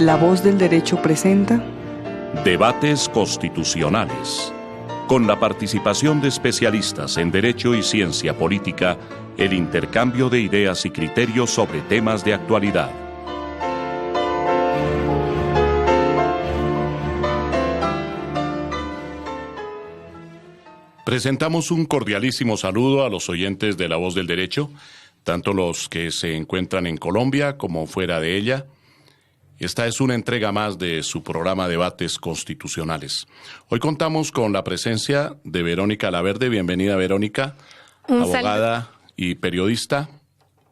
La Voz del Derecho presenta Debates Constitucionales. Con la participación de especialistas en Derecho y Ciencia Política, el intercambio de ideas y criterios sobre temas de actualidad. Presentamos un cordialísimo saludo a los oyentes de La Voz del Derecho, tanto los que se encuentran en Colombia como fuera de ella. Esta es una entrega más de su programa Debates Constitucionales. Hoy contamos con la presencia de Verónica Laverde. Bienvenida, Verónica, abogada y periodista.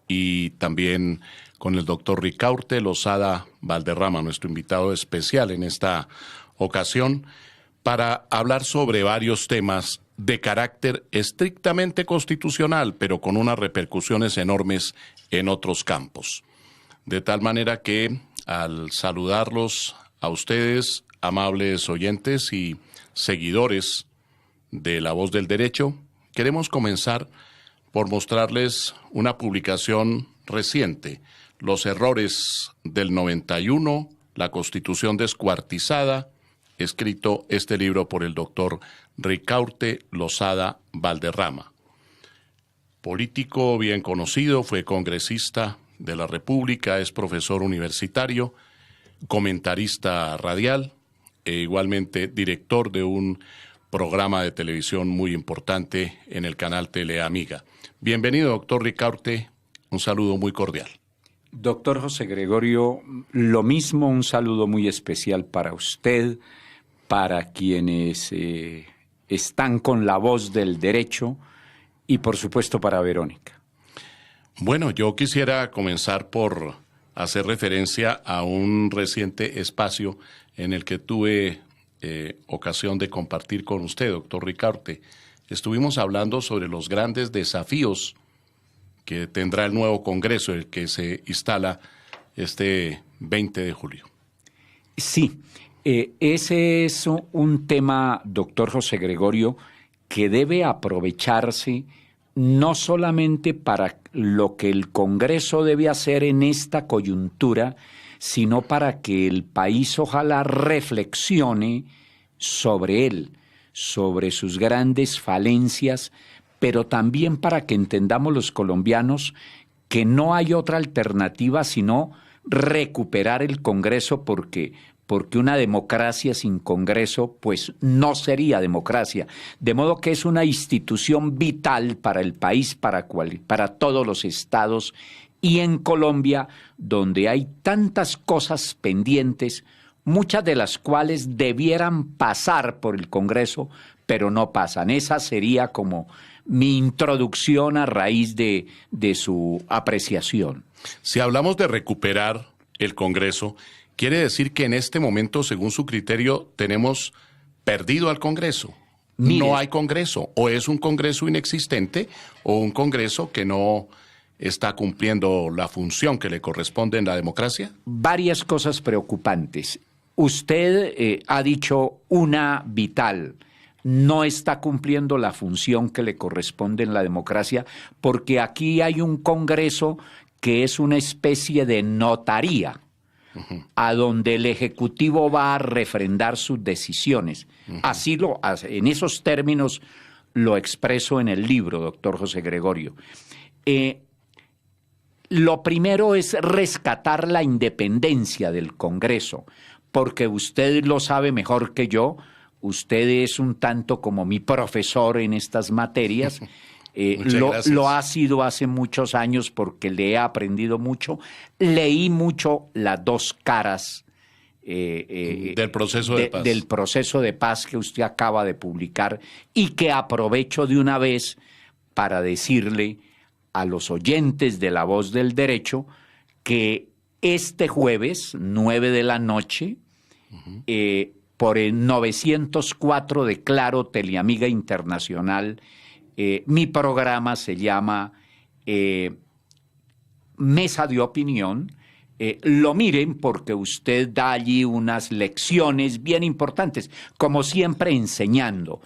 Y también con el doctor Ricaurte Lozada Valderrama, nuestro invitado especial en esta ocasión, para hablar sobre varios temas de carácter estrictamente constitucional, pero con unas repercusiones enormes en otros campos. De tal manera que, al saludarlos a ustedes, amables oyentes y seguidores de La Voz del Derecho, queremos comenzar por mostrarles una publicación reciente, Los errores del 91, la Constitución descuartizada, escrito este libro por el doctor Ricaurte Lozada Valderrama. Político bien conocido, fue congresista de la República, es profesor universitario, comentarista radial e igualmente director de un programa de televisión muy importante en el canal Teleamiga. Bienvenido, doctor Ricaurte, un saludo muy cordial. Doctor José Gregorio, lo mismo, un saludo muy especial para usted, para quienes están con La Voz del Derecho y por supuesto para Verónica. Bueno, yo quisiera comenzar por hacer referencia a un reciente espacio en el que tuve ocasión de compartir con usted, doctor Ricaurte. Estuvimos hablando sobre los grandes desafíos que tendrá el nuevo Congreso, el que se instala este 20 de julio. Sí, ese es un tema, doctor José Gregorio, que debe aprovecharse no solamente para lo que el Congreso debe hacer en esta coyuntura, sino para que el país ojalá reflexione sobre él, sobre sus grandes falencias, pero también para que entendamos los colombianos que no hay otra alternativa sino recuperar el Congreso porque una democracia sin Congreso pues no sería democracia. De modo que es una institución vital para el país, para todos los estados y en Colombia, donde hay tantas cosas pendientes, muchas de las cuales debieran pasar por el Congreso, pero no pasan. Esa sería como mi introducción a raíz de su apreciación. Si hablamos de recuperar el Congreso, ¿quiere decir que en este momento, según su criterio, tenemos perdido al Congreso? Mire, no hay Congreso, o es un Congreso inexistente, o un Congreso que no está cumpliendo la función que le corresponde en la democracia. Varias cosas preocupantes. Usted ha dicho una vital: no está cumpliendo la función que le corresponde en la democracia, porque aquí hay un Congreso que es una especie de notaría, a donde el Ejecutivo va a refrendar sus decisiones. Así en esos términos lo expreso en el libro, doctor José Gregorio. Lo primero es rescatar la independencia del Congreso, porque usted lo sabe mejor que yo, usted es un tanto como mi profesor en estas materias. Lo ha sido hace muchos años porque le he aprendido mucho. Leí mucho Las dos caras del proceso de paz. Del proceso de paz que usted acaba de publicar y que aprovecho de una vez para decirle a los oyentes de La Voz del Derecho que este jueves, 9 de la noche, por el 904 de Claro Teleamiga Internacional, mi programa se llama Mesa de Opinión. Lo miren porque usted da allí unas lecciones bien importantes, como siempre enseñando.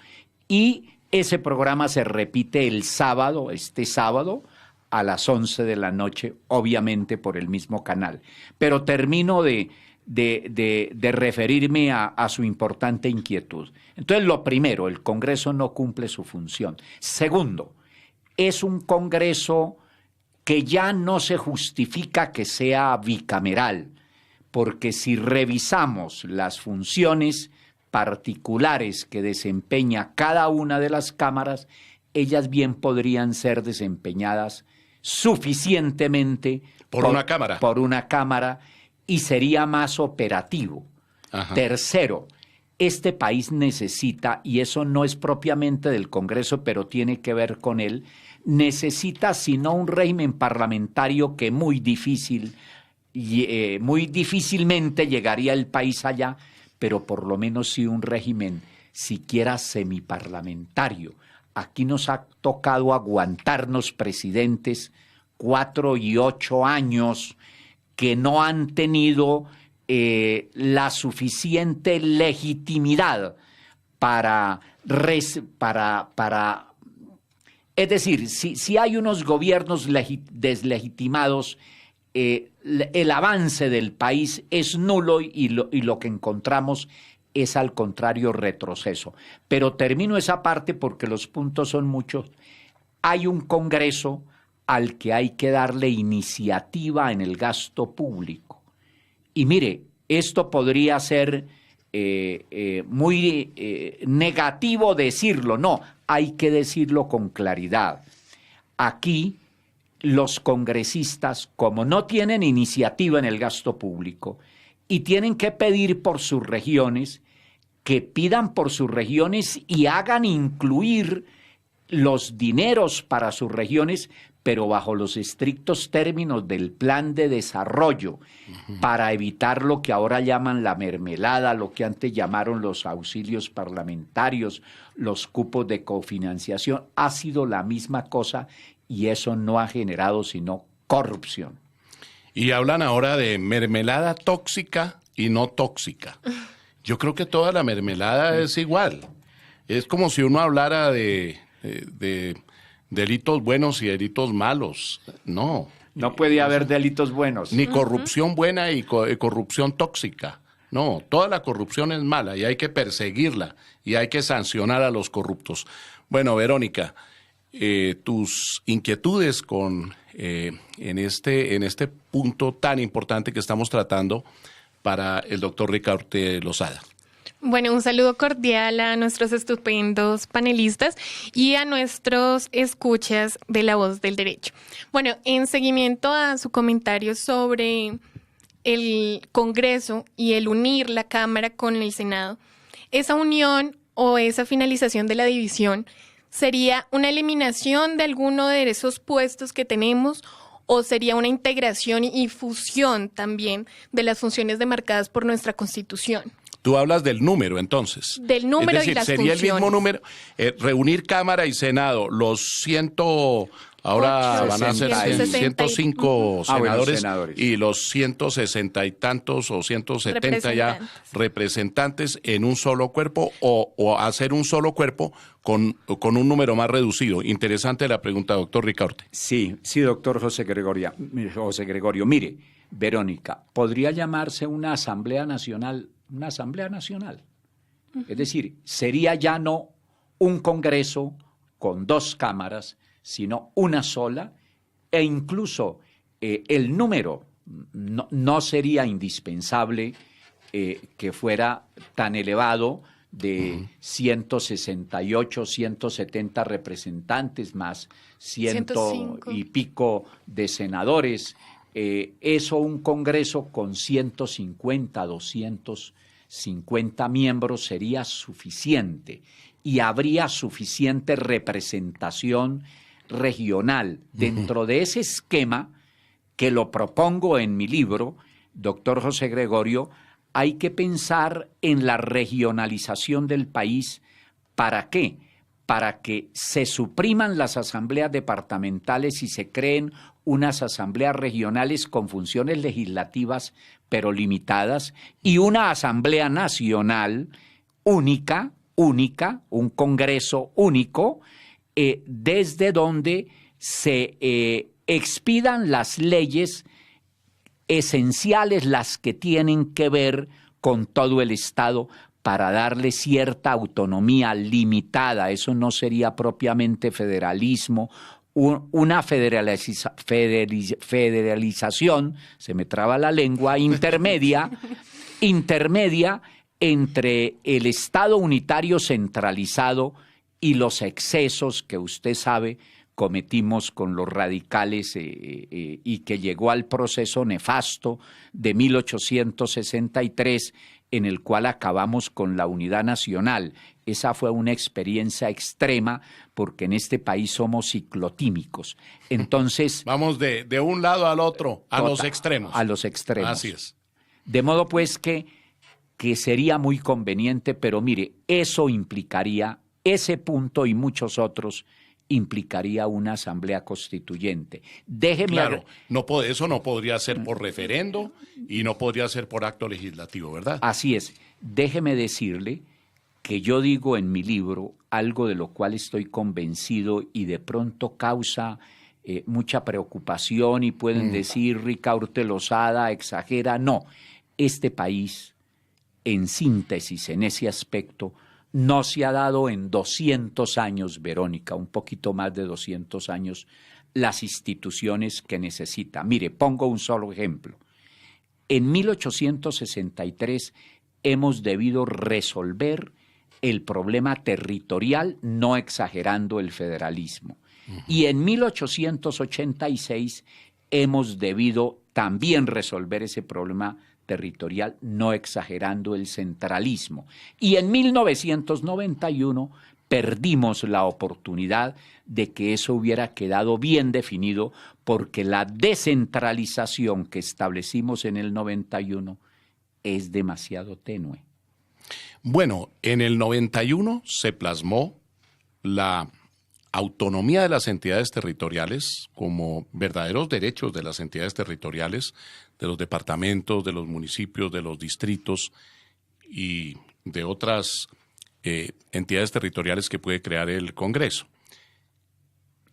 Y ese programa se repite el sábado, este sábado, a las 11 de la noche, obviamente por el mismo canal. Pero termino de de referirme a su importante inquietud. Entonces, lo primero, el Congreso no cumple su función. Segundo, es un Congreso que ya no se justifica que sea bicameral, porque si revisamos las funciones particulares que desempeña cada una de las cámaras, ellas bien podrían ser desempeñadas suficientemente por una cámara. Por una cámara, y sería más operativo. Ajá. Tercero, este país necesita, y eso no es propiamente del Congreso, pero tiene que ver con él, necesita sino un régimen parlamentario que muy difícilmente llegaría el país allá, pero por lo menos sí un régimen siquiera semiparlamentario. Aquí nos ha tocado aguantarnos presidentes 4 y 8 años que no han tenido la suficiente legitimidad para es decir, si hay unos gobiernos deslegitimados, el avance del país es nulo y lo que encontramos es al contrario retroceso. Pero termino esa parte porque los puntos son muchos. Hay un Congreso al que hay que darle iniciativa en el gasto público. Y mire, esto podría ser muy negativo decirlo, no, hay que decirlo con claridad. Aquí los congresistas, como no tienen iniciativa en el gasto público y tienen que pedir por sus regiones, que pidan por sus regiones y hagan incluir los dineros para sus regiones, pero bajo los estrictos términos del plan de desarrollo, para evitar lo que ahora llaman la mermelada, lo que antes llamaron los auxilios parlamentarios, los cupos de cofinanciación. Ha sido la misma cosa y eso no ha generado sino corrupción. Y hablan ahora de mermelada tóxica y no tóxica. Yo creo que toda la mermelada es igual. Es como si uno hablara de delitos buenos y delitos malos. No. No puede haber delitos buenos. Ni corrupción buena y corrupción tóxica. No, toda la corrupción es mala y hay que perseguirla y hay que sancionar a los corruptos. Bueno, Verónica, tus inquietudes en este punto tan importante que estamos tratando para el doctor Ricaurte Lozada. Bueno, un saludo cordial a nuestros estupendos panelistas y a nuestros escuchas de La Voz del Derecho. Bueno, en seguimiento a su comentario sobre el Congreso y el unir la Cámara con el Senado, esa unión o esa finalización de la división sería una eliminación de alguno de esos puestos que tenemos o sería una integración y fusión también de las funciones demarcadas por nuestra Constitución. Tú hablas del número, entonces. Del número, es decir, y las sería funciones. El mismo número, reunir Cámara y Senado, ahora van a ser 105 senadores y los 160 y tantos o 170 ya representantes en un solo cuerpo o hacer un solo cuerpo con un número más reducido. Interesante la pregunta, doctor Ricaurte. Sí, doctor José Gregorio. Mire, Verónica, podría llamarse una Asamblea Nacional. Es decir, sería ya no un Congreso con 2 cámaras, sino una sola, e incluso el número no sería indispensable que fuera tan elevado de 168, 170 representantes más 105 y pico de senadores. Eso un Congreso con 150, 250 miembros sería suficiente y habría suficiente representación regional. Dentro de ese esquema, que lo propongo en mi libro, doctor José Gregorio, hay que pensar en la regionalización del país. ¿Para qué? Para que se supriman las asambleas departamentales y se creen unas asambleas regionales con funciones legislativas pero limitadas y una asamblea nacional única, un congreso único, desde donde se expidan las leyes esenciales las que tienen que ver con todo el Estado para darle cierta autonomía limitada. Eso no sería propiamente federalismo, una federalización, se me traba la lengua, intermedia entre el Estado unitario centralizado y los excesos que usted sabe cometimos con los radicales y que llegó al proceso nefasto de 1863, en el cual acabamos con la unidad nacional. Esa fue una experiencia extrema porque en este país somos ciclotímicos. Entonces... Vamos de un lado al otro, a los extremos. A los extremos. Así es. De modo pues que sería muy conveniente, pero mire, eso implicaría, ese punto y muchos otros, implicaría una asamblea constituyente. Claro, eso no podría ser por referendo y no podría ser por acto legislativo, ¿verdad? Así es. Déjeme decirle que yo digo en mi libro algo de lo cual estoy convencido y de pronto causa mucha preocupación y pueden decir Ricaurte Lozada exagera. No, este país, en síntesis, en ese aspecto, no se ha dado en 200 años, Verónica, un poquito más de 200 años, las instituciones que necesita. Mire, pongo un solo ejemplo. En 1863 hemos debido resolver el problema territorial, no exagerando el federalismo. Y en 1886 hemos debido también resolver ese problema territorial, no exagerando el centralismo. Y en 1991 perdimos la oportunidad de que eso hubiera quedado bien definido porque la descentralización que establecimos en el 91 es demasiado tenue. Bueno, en el 91 se plasmó la autonomía de las entidades territoriales como verdaderos derechos de las entidades territoriales, de los departamentos, de los municipios, de los distritos y de otras entidades territoriales que puede crear el Congreso.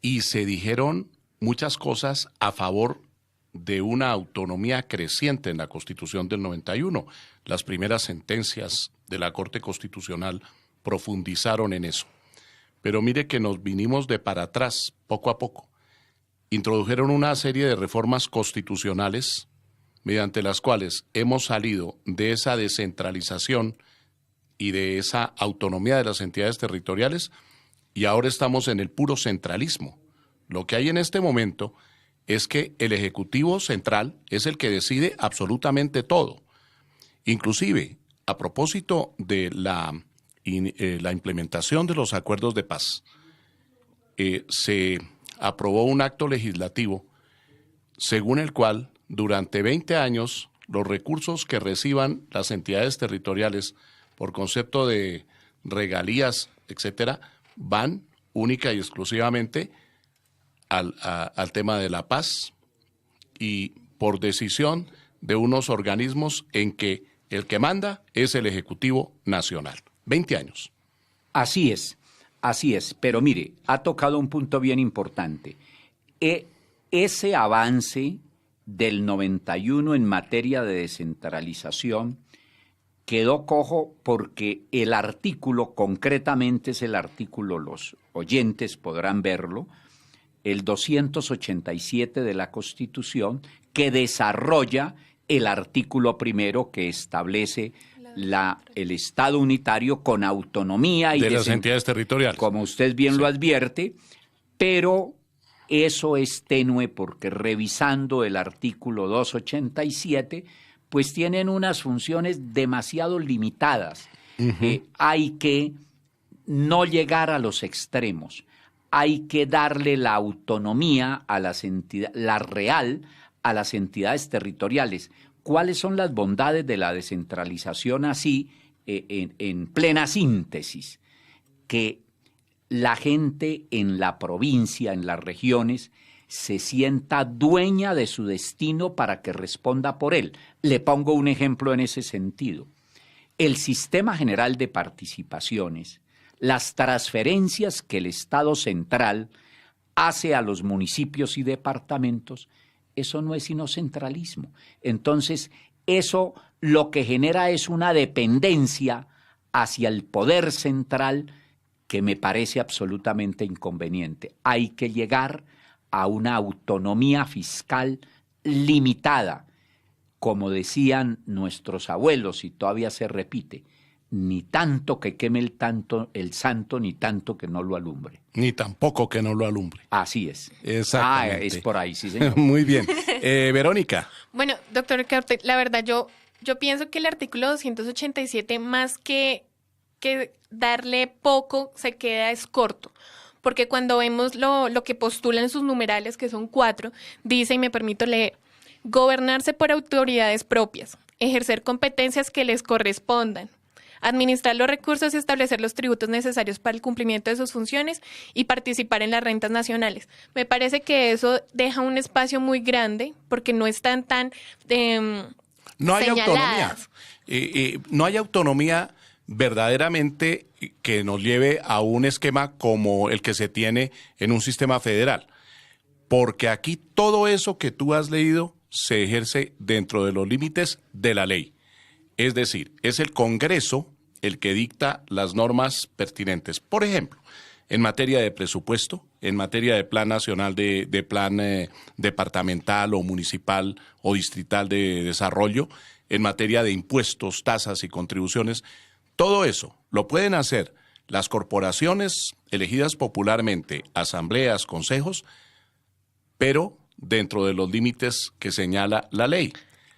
Y se dijeron muchas cosas a favor de una autonomía creciente en la Constitución del 91. Las primeras sentencias de la Corte Constitucional profundizaron en eso. Pero mire que nos vinimos de para atrás poco a poco. Introdujeron una serie de reformas constitucionales mediante las cuales hemos salido de esa descentralización y de esa autonomía de las entidades territoriales y ahora estamos en el puro centralismo. Lo que hay en este momento es que el Ejecutivo Central es el que decide absolutamente todo. Inclusive, a propósito de la implementación de los acuerdos de paz, se aprobó un acto legislativo según el cual durante 20 años los recursos que reciban las entidades territoriales por concepto de regalías, etcétera, van única y exclusivamente al tema de la paz y por decisión de unos organismos en que el que manda es el Ejecutivo Nacional. 20 años. Así es, pero mire, ha tocado un punto bien importante. Ese avance del 91 en materia de descentralización quedó cojo porque el artículo, concretamente es el artículo, los oyentes podrán verlo, el 287 de la Constitución, que desarrolla el artículo primero que establece el Estado unitario con autonomía y de las entidades territoriales. Como usted bien lo advierte, pero eso es tenue porque revisando el artículo 287, pues tienen unas funciones demasiado limitadas. Hay que no llegar a los extremos. Hay que darle la autonomía a las entidades, la real, a las entidades territoriales. ¿Cuáles son las bondades de la descentralización así, en plena síntesis? Que la gente en la provincia, en las regiones, se sienta dueña de su destino para que responda por él. Le pongo un ejemplo en ese sentido. El Sistema General de Participaciones, las transferencias que el Estado central hace a los municipios y departamentos, Eso no es sino centralismo. Entonces, eso lo que genera es una dependencia hacia el poder central que me parece absolutamente inconveniente. Hay que llegar a una autonomía fiscal limitada, como decían nuestros abuelos, y todavía se repite, ni tanto que queme el santo, ni tanto que no lo alumbre. Ni tampoco que no lo alumbre. Así es. Exactamente. Es por ahí, sí, señor. Muy bien. Verónica. Bueno, doctor Ricaurte, la verdad yo pienso que el artículo 287, más que darle poco, se queda es corto. Porque cuando vemos lo que postulan sus numerales, que son 4, dice, y me permito leer, gobernarse por autoridades propias, ejercer competencias que les correspondan, administrar los recursos y establecer los tributos necesarios para el cumplimiento de sus funciones y participar en las rentas nacionales. Me parece que eso deja un espacio muy grande porque no están tan no hay señaladas. autonomía. No hay autonomía verdaderamente que nos lleve a un esquema como el que se tiene en un sistema federal. Porque aquí todo eso que tú has leído se ejerce dentro de los límites de la ley. Es decir, es el Congreso el que dicta las normas pertinentes. Por ejemplo, en materia de presupuesto, en materia de plan nacional, de plan departamental o municipal o distrital de desarrollo, en materia de impuestos, tasas y contribuciones, todo eso lo pueden hacer las corporaciones elegidas popularmente, asambleas, consejos, pero dentro de los límites que señala la ley.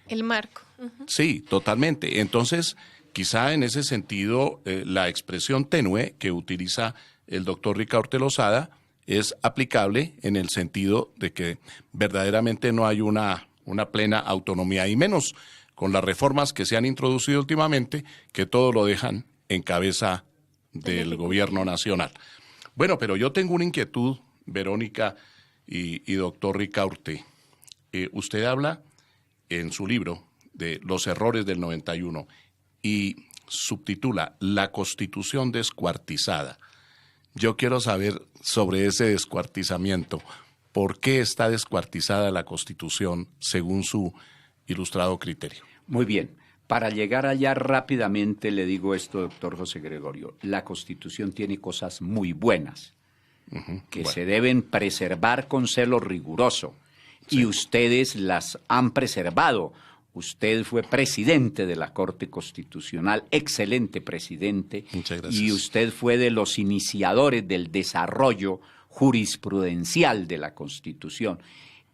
El marco. Sí, totalmente. Entonces, quizá en ese sentido, la expresión tenue que utiliza el doctor Ricaurte Lozada es aplicable en el sentido de que verdaderamente no hay una plena autonomía, y menos con las reformas que se han introducido últimamente, que todo lo dejan en cabeza del gobierno nacional. Bueno, pero yo tengo una inquietud, Verónica y doctor Ricaurte. Usted habla en su libro de los errores del 91 y subtitula La Constitución descuartizada. Yo quiero saber sobre ese descuartizamiento. ¿Por qué está descuartizada la Constitución según su ilustrado criterio? Muy bien. Para llegar allá rápidamente le digo esto, doctor José Gregorio. La Constitución tiene cosas muy buenas que se deben preservar con celo riguroso. Sí. Y ustedes las han preservado. Usted fue presidente de la Corte Constitucional, excelente presidente. Muchas gracias. Y usted fue de los iniciadores del desarrollo jurisprudencial de la Constitución.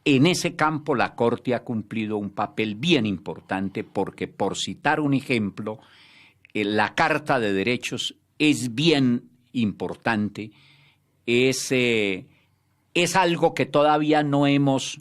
En ese campo la Corte ha cumplido un papel bien importante porque, por citar un ejemplo, la Carta de Derechos es bien importante, es algo que todavía no hemos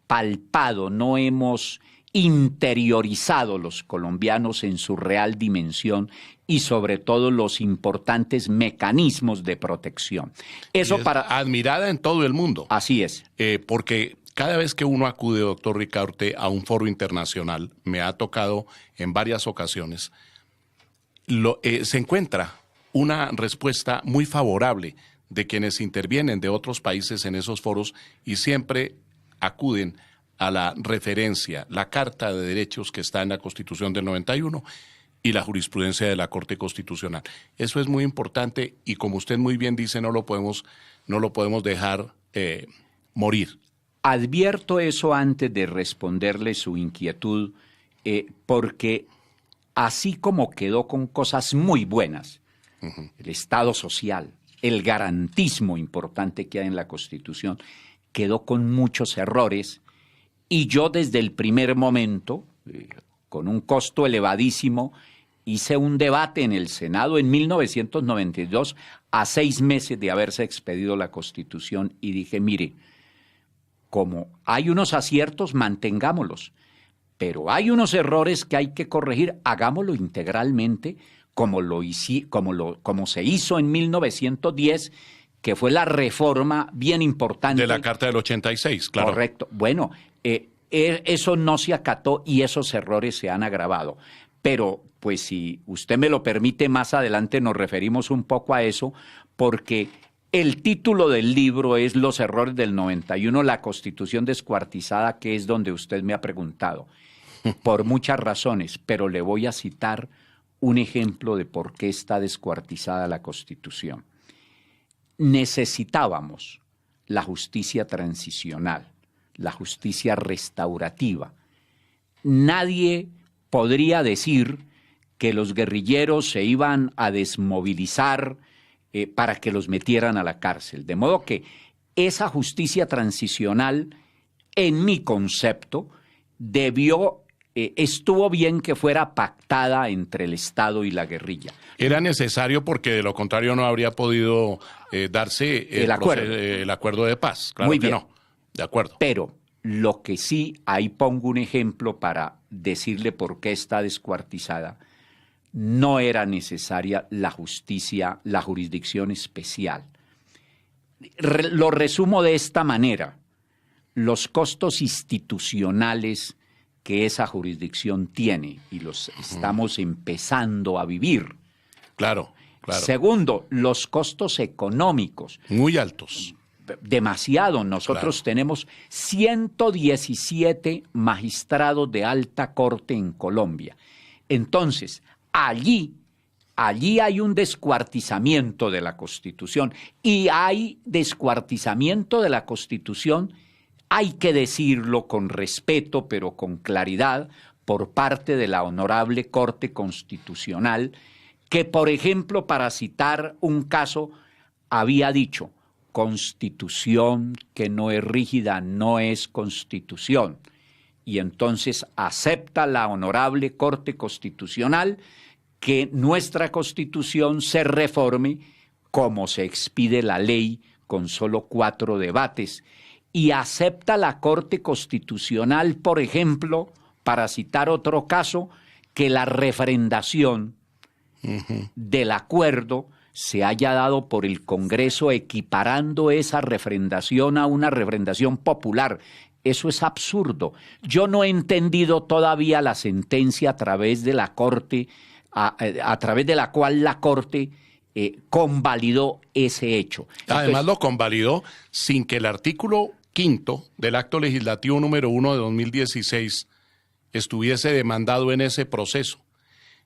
palpado, no hemos interiorizado los colombianos en su real dimensión y sobre todo los importantes mecanismos de protección. Eso para admirada en todo el mundo. Así es. Porque cada vez que uno acude, doctor Ricaurte, a un foro internacional, me ha tocado en varias ocasiones, se encuentra una respuesta muy favorable de quienes intervienen de otros países en esos foros y siempre acuden a la referencia, la Carta de Derechos que está en la Constitución del 91 y la jurisprudencia de la Corte Constitucional. Eso es muy importante y, como usted muy bien dice, no lo podemos dejar morir. Advierto eso antes de responderle su inquietud, porque así como quedó con cosas muy buenas, el Estado social, el garantismo importante que hay en la Constitución, quedó con muchos errores. Y yo desde el primer momento, con un costo elevadísimo, hice un debate en el Senado en 1992, a 6 meses de haberse expedido la Constitución, y dije, mire, como hay unos aciertos, mantengámoslos, pero hay unos errores que hay que corregir, hagámoslo integralmente, como se hizo en 1910, que fue la reforma bien importante. De la Carta del 86, claro. Correcto. Bueno, eso no se acató y esos errores se han agravado. Pero, pues si usted me lo permite, más adelante nos referimos un poco a eso, porque El título del libro es Los errores del 91, la Constitución descuartizada, que es donde usted me ha preguntado, por muchas razones, pero le voy a citar un ejemplo de por qué está descuartizada la Constitución. Necesitábamos la justicia transicional, la justicia restaurativa. Nadie podría decir que los guerrilleros se iban a desmovilizar para que los metieran a la cárcel. De modo que esa justicia transicional, en mi concepto, estuvo bien que fuera pactada entre el Estado y la guerrilla. Era necesario porque de lo contrario no habría podido darse el acuerdo de paz. Claro. Muy bien. No, de acuerdo. Pero lo que sí, ahí pongo un ejemplo para decirle por qué está descuartizada. No era necesaria la jurisdicción especial. Lo resumo de esta manera. Los costos institucionales que esa jurisdicción tiene y los estamos empezando a vivir. Claro, claro. Segundo, los costos económicos. Muy altos. Demasiado. Nosotros tenemos 117 magistrados de alta corte en Colombia. Entonces, allí hay un descuartizamiento de la Constitución y hay descuartizamiento de la Constitución, hay que decirlo con respeto pero con claridad por parte de la Honorable Corte Constitucional que, por ejemplo, para citar un caso, había dicho Constitución que no es rígida no es Constitución. Y entonces acepta la Honorable Corte Constitucional que nuestra Constitución se reforme como se expide la ley con solo 4 debates. Y acepta la Corte Constitucional, por ejemplo, para citar otro caso, que la refrendación del acuerdo se haya dado por el Congreso equiparando esa refrendación a una refrendación popular. Eso es absurdo. Yo no he entendido todavía la sentencia a través de la Corte, a través de la cual la Corte convalidó ese hecho. Además lo convalidó sin que el artículo 5º del Acto Legislativo número 1 de 2016 estuviese demandado en ese proceso.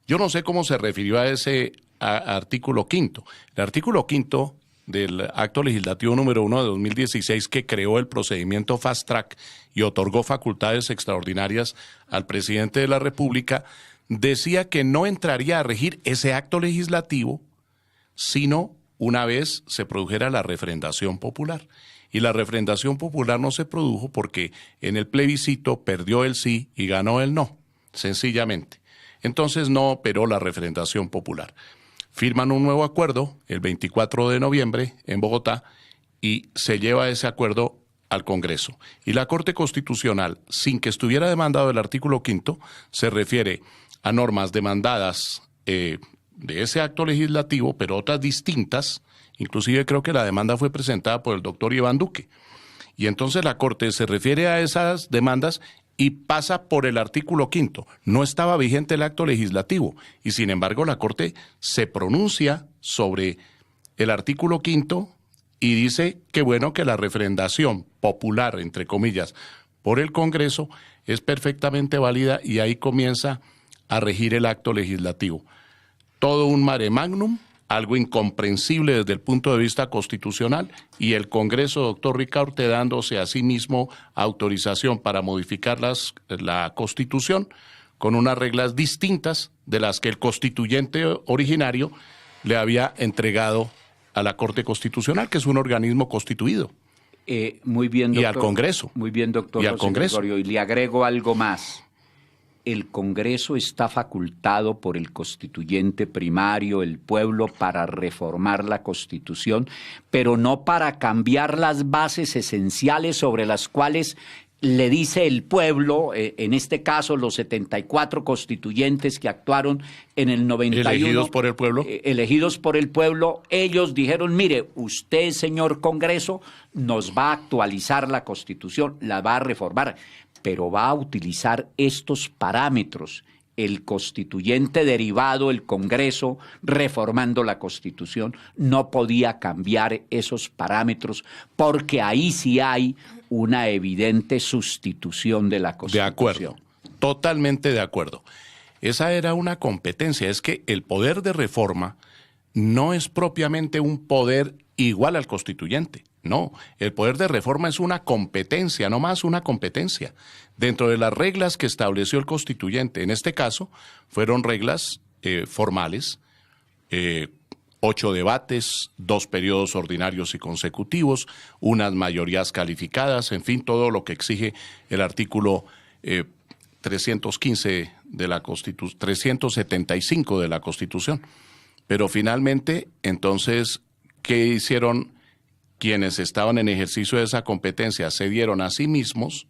Yo no sé cómo se refirió a ese artículo 5º. El artículo 5º del Acto Legislativo número 1 de 2016 que creó el procedimiento Fast Track y otorgó facultades extraordinarias al presidente de la República, decía que no entraría a regir ese acto legislativo sino una vez se produjera la refrendación popular. Y la refrendación popular no se produjo porque en el plebiscito perdió el sí y ganó el no, sencillamente. Entonces no operó la refrendación popular. Firman un nuevo acuerdo el 24 de noviembre en Bogotá y se lleva ese acuerdo al Congreso. Y la Corte Constitucional, sin que estuviera demandado el artículo 5º, se refiere a normas demandadas de ese acto legislativo, pero otras distintas. Inclusive creo que la demanda fue presentada por el doctor Iván Duque. Y entonces la Corte se refiere a esas demandas y pasa por el artículo 5º. No estaba vigente el acto legislativo y sin embargo la Corte se pronuncia sobre el artículo 5º y dice que bueno, que la refrendación popular, entre comillas, por el Congreso es perfectamente válida y ahí comienza a regir el acto legislativo. Todo un mare magnum, algo incomprensible desde el punto de vista constitucional, y el Congreso, doctor Ricaurte, dándose a sí mismo autorización para modificar la Constitución con unas reglas distintas de las que el constituyente originario le había entregado a la Corte Constitucional, que es un organismo constituido. Muy bien, doctor. Y al Congreso. Muy bien, doctor. Y al Congreso. Gregorio, y le agrego algo más. El Congreso está facultado por el constituyente primario, el pueblo, para reformar la Constitución, pero no para cambiar las bases esenciales sobre las cuales le dice el pueblo, en este caso los 74 constituyentes que actuaron en el 91. Elegidos por el pueblo. Elegidos por el pueblo, ellos dijeron, mire, usted, señor Congreso, nos va a actualizar la Constitución, la va a reformar, pero va a utilizar estos parámetros el constituyente derivado, el Congreso, reformando la Constitución, no podía cambiar esos parámetros porque ahí sí hay una evidente sustitución de la Constitución. De acuerdo, totalmente de acuerdo. Esa era una competencia, es que el poder de reforma no es propiamente un poder igual al constituyente. No, el poder de reforma es una competencia, no más una competencia, dentro de las reglas que estableció el constituyente. En este caso, fueron reglas formales, 8 debates, 2 periodos ordinarios y consecutivos, unas mayorías calificadas, en fin, todo lo que exige el artículo 315 de la 375 de la Constitución. Pero finalmente, entonces, ¿qué hicieron quienes estaban en ejercicio de esa competencia? Se dieron a sí mismos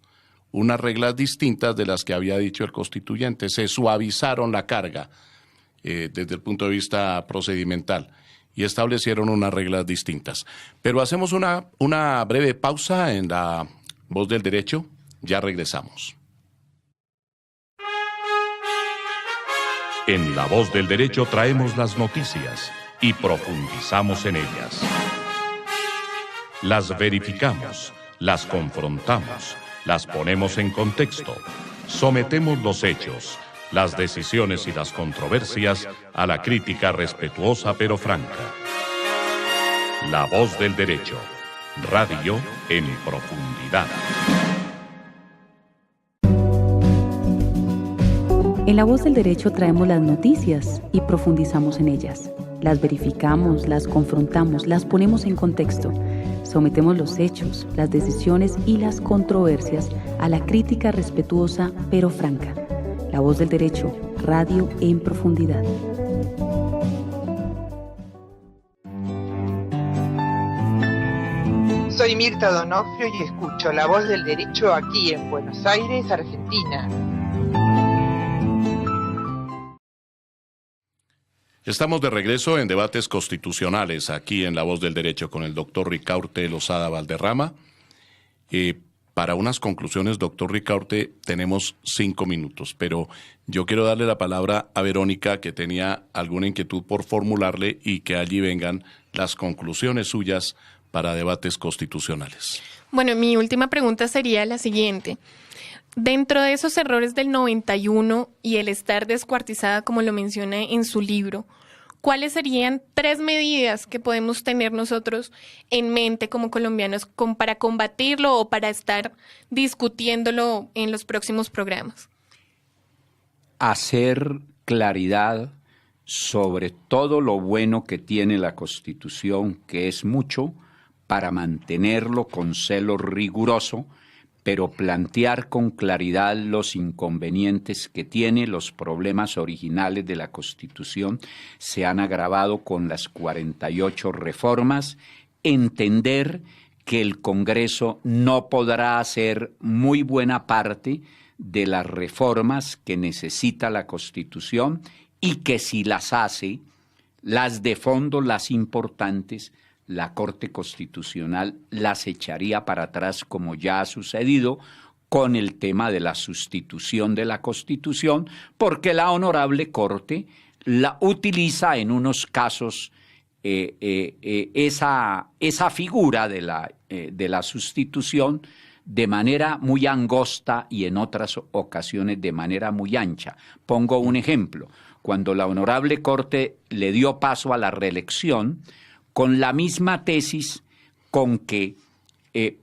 unas reglas distintas de las que había dicho el constituyente. Se suavizaron la carga desde el punto de vista procedimental y establecieron unas reglas distintas. Pero hacemos una breve pausa en la Voz del Derecho. Ya regresamos. En La Voz del Derecho traemos las noticias y profundizamos en ellas. Las verificamos, las confrontamos, las ponemos en contexto, sometemos los hechos, las decisiones y las controversias a la crítica respetuosa pero franca. La Voz del Derecho, radio en profundidad. En La Voz del Derecho traemos las noticias y profundizamos en ellas. Las verificamos, las confrontamos, las ponemos en contexto. Sometemos los hechos, las decisiones y las controversias a la crítica respetuosa pero franca. La Voz del Derecho, radio en profundidad. Soy Mirta Donofrio y escucho La Voz del Derecho aquí en Buenos Aires, Argentina. Estamos de regreso en Debates Constitucionales, aquí en La Voz del Derecho, con el doctor Ricaurte Lozada Valderrama. Para unas conclusiones, doctor Ricaurte, tenemos 5 minutos, pero yo quiero darle la palabra a Verónica, que tenía alguna inquietud por formularle, y que allí vengan las conclusiones suyas para Debates Constitucionales. Bueno, mi última pregunta sería la siguiente. Dentro de esos errores del 91 y el estar descuartizada, como lo menciona en su libro, ¿cuáles serían 3 medidas que podemos tener nosotros en mente como colombianos para combatirlo o para estar discutiéndolo en los próximos programas? Hacer claridad sobre todo lo bueno que tiene la Constitución, que es mucho, para mantenerlo con celo riguroso, pero plantear con claridad los inconvenientes que tiene. Los problemas originales de la Constitución se han agravado con las 48 reformas, entender que el Congreso no podrá hacer muy buena parte de las reformas que necesita la Constitución y que si las hace, las de fondo, las importantes, la Corte Constitucional las echaría para atrás, como ya ha sucedido con el tema de la sustitución de la Constitución, porque la Honorable Corte la utiliza en unos casos esa figura de la sustitución de manera muy angosta y en otras ocasiones de manera muy ancha. Pongo un ejemplo. Cuando la Honorable Corte le dio paso a la reelección, con la misma tesis con que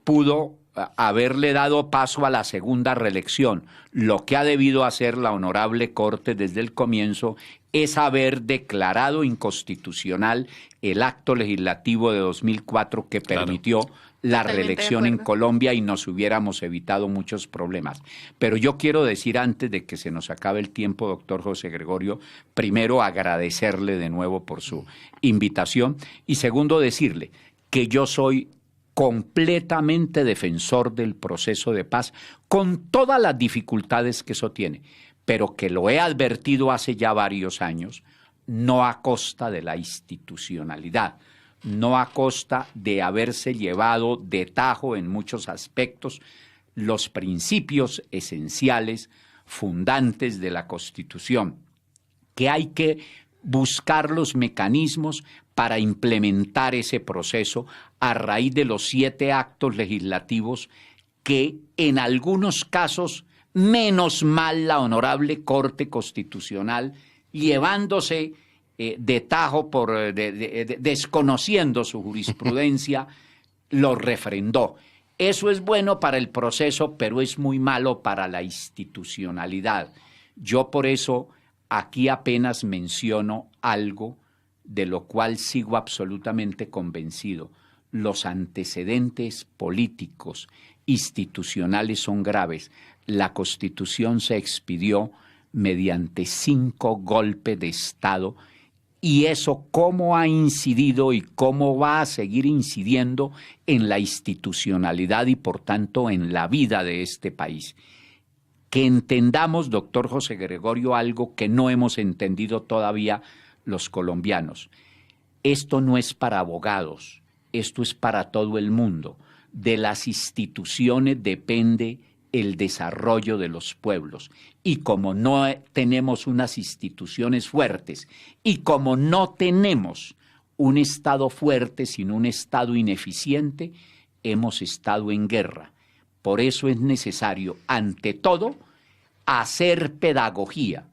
pudo haberle dado paso a la segunda reelección. Lo que ha debido hacer la Honorable Corte desde el comienzo es haber declarado inconstitucional el acto legislativo de 2004 que permitió la reelección en Colombia y nos hubiéramos evitado muchos problemas. Pero yo quiero decir, antes de que se nos acabe el tiempo, doctor José Gregorio, primero agradecerle de nuevo por su invitación y segundo decirle que yo soy completamente defensor del proceso de paz con todas las dificultades que eso tiene, pero que lo he advertido hace ya varios años, no a costa de la institucionalidad, no a costa de haberse llevado de tajo en muchos aspectos los principios esenciales fundantes de la Constitución, que hay que buscar los mecanismos para implementar ese proceso a raíz de los 7 actos legislativos que en algunos casos, menos mal la Honorable Corte Constitucional, llevándose de tajo desconociendo su jurisprudencia, lo refrendó. Eso es bueno para el proceso, pero es muy malo para la institucionalidad. Yo por eso aquí apenas menciono algo de lo cual sigo absolutamente convencido. Los antecedentes políticos, institucionales son graves. La Constitución se expidió mediante 5 golpes de Estado, y eso cómo ha incidido y cómo va a seguir incidiendo en la institucionalidad y por tanto en la vida de este país. Que entendamos, doctor José Gregorio, algo que no hemos entendido todavía los colombianos. Esto no es para abogados, esto es para todo el mundo. De las instituciones depende el desarrollo de los pueblos. Y como no tenemos unas instituciones fuertes y como no tenemos un Estado fuerte sino un Estado ineficiente, hemos estado en guerra. Por eso es necesario, ante todo, hacer pedagogía.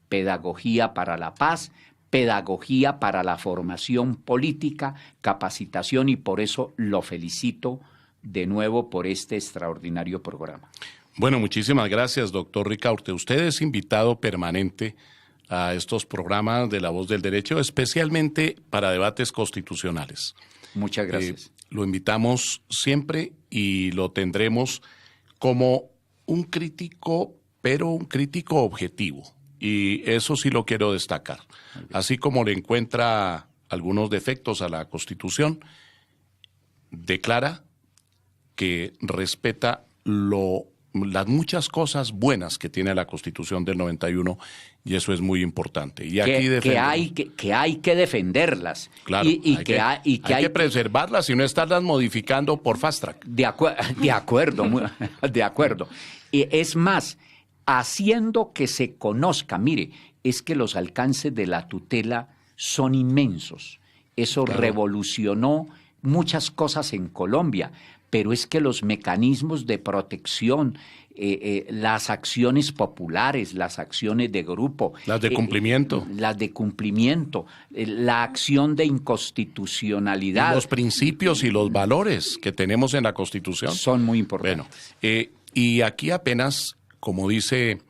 Pedagogía para la paz, pedagogía para la formación política, capacitación, y por eso lo felicito de nuevo por este extraordinario programa. Bueno, muchísimas gracias, doctor Ricaurte. Usted es invitado permanente a estos programas de La Voz del Derecho, especialmente para debates constitucionales. Muchas gracias. Lo invitamos siempre y lo tendremos como un crítico, pero un crítico objetivo. Y eso sí lo quiero destacar. Así como le encuentra algunos defectos a la Constitución, declara que respeta las muchas cosas buenas que tiene la Constitución del 91, y eso es muy importante. Y aquí que hay que defenderlas. Claro, hay que preservarlas y no estarlas modificando por fast track. De acuerdo, de acuerdo. Es más, haciendo que se conozca, mire, es que los alcances de la tutela son inmensos. Eso revolucionó muchas cosas en Colombia, pero es que los mecanismos de protección, las acciones populares, las acciones de grupo, las de cumplimiento, la acción de inconstitucionalidad, los principios y los valores que tenemos en la Constitución son muy importantes. Bueno, y aquí apenas, como dice,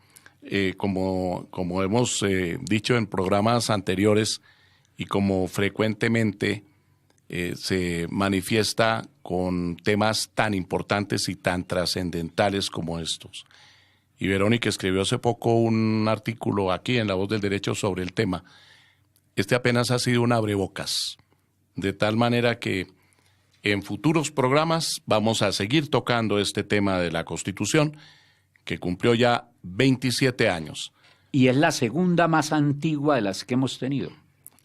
como hemos dicho en programas anteriores y como frecuentemente se manifiesta con temas tan importantes y tan trascendentales como estos. Y Verónica escribió hace poco un artículo aquí en La Voz del Derecho sobre el tema. Este apenas ha sido un abrebocas, de tal manera que en futuros programas vamos a seguir tocando este tema de la Constitución, que cumplió ya 27 años. Y es la segunda más antigua de las que hemos tenido.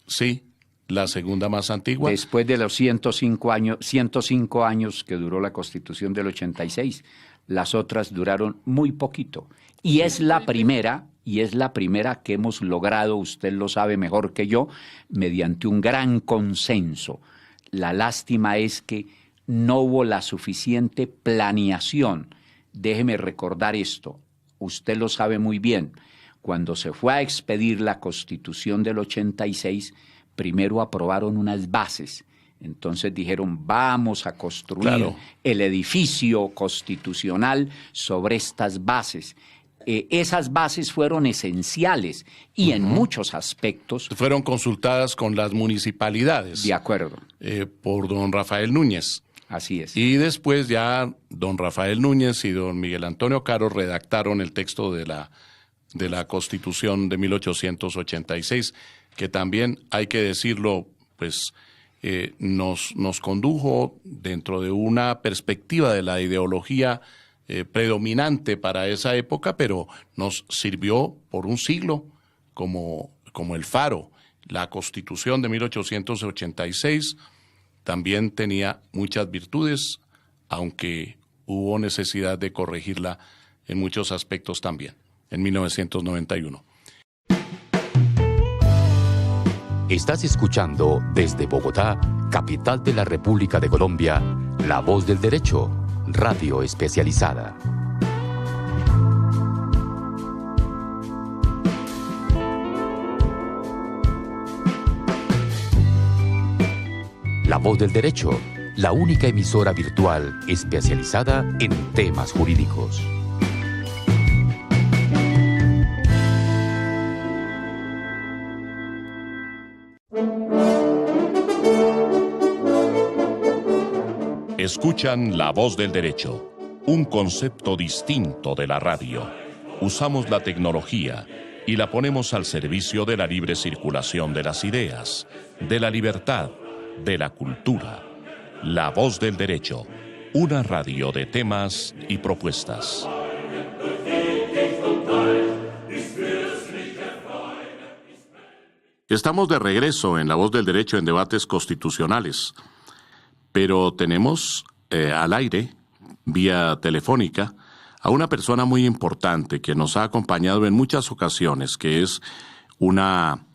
Sí, la segunda más antigua. Después de los 105 años que duró la Constitución del 86, las otras duraron muy poquito. Y es la primera que hemos logrado, usted lo sabe mejor que yo, mediante un gran consenso. La lástima es que no hubo la suficiente planeación. Déjeme recordar esto, usted lo sabe muy bien. Cuando se fue a expedir la Constitución del 86, primero aprobaron unas bases. Entonces dijeron, vamos a construir el edificio constitucional sobre estas bases. Esas bases fueron esenciales y en muchos aspectos fueron consultadas con las municipalidades. De acuerdo. Por don Rafael Núñez. Así es. Y después ya don Rafael Núñez y don Miguel Antonio Caro redactaron el texto de la Constitución de 1886, que también, hay que decirlo, pues nos condujo dentro de una perspectiva de la ideología predominante para esa época, pero nos sirvió por un siglo como el faro. La Constitución de 1886 también tenía muchas virtudes, aunque hubo necesidad de corregirla en muchos aspectos también. en 1991. Estás escuchando desde Bogotá, capital de la República de Colombia, La Voz del Derecho, radio especializada. La Voz del Derecho, la única emisora virtual especializada en temas jurídicos. Escuchan La Voz del Derecho, un concepto distinto de la radio. Usamos la tecnología y la ponemos al servicio de la libre circulación de las ideas, de la libertad, de la cultura. La Voz del Derecho, una radio de temas y propuestas. Estamos de regreso en La Voz del Derecho en debates constitucionales, pero tenemos al aire, vía telefónica, a una persona muy importante que nos ha acompañado en muchas ocasiones, que es una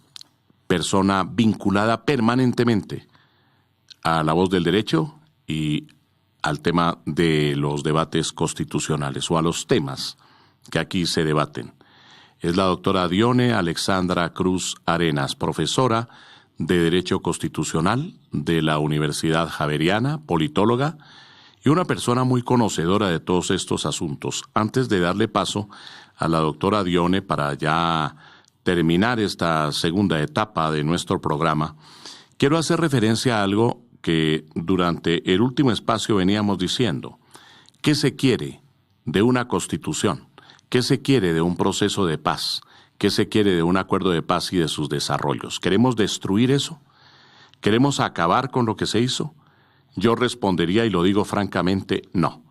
persona vinculada permanentemente a La Voz del Derecho y al tema de los debates constitucionales o a los temas que aquí se debaten. Es la doctora Dione Alexandra Cruz Arenas, profesora de Derecho Constitucional de la Universidad Javeriana, politóloga y una persona muy conocedora de todos estos asuntos. Antes de darle paso a la doctora Dione para ya terminar esta segunda etapa de nuestro programa, quiero hacer referencia a algo que durante el último espacio veníamos diciendo. ¿Qué se quiere de una constitución? ¿Qué se quiere de un proceso de paz? ¿Qué se quiere de un acuerdo de paz y de sus desarrollos? ¿Queremos destruir eso? ¿Queremos acabar con lo que se hizo? Yo respondería, y lo digo francamente, no.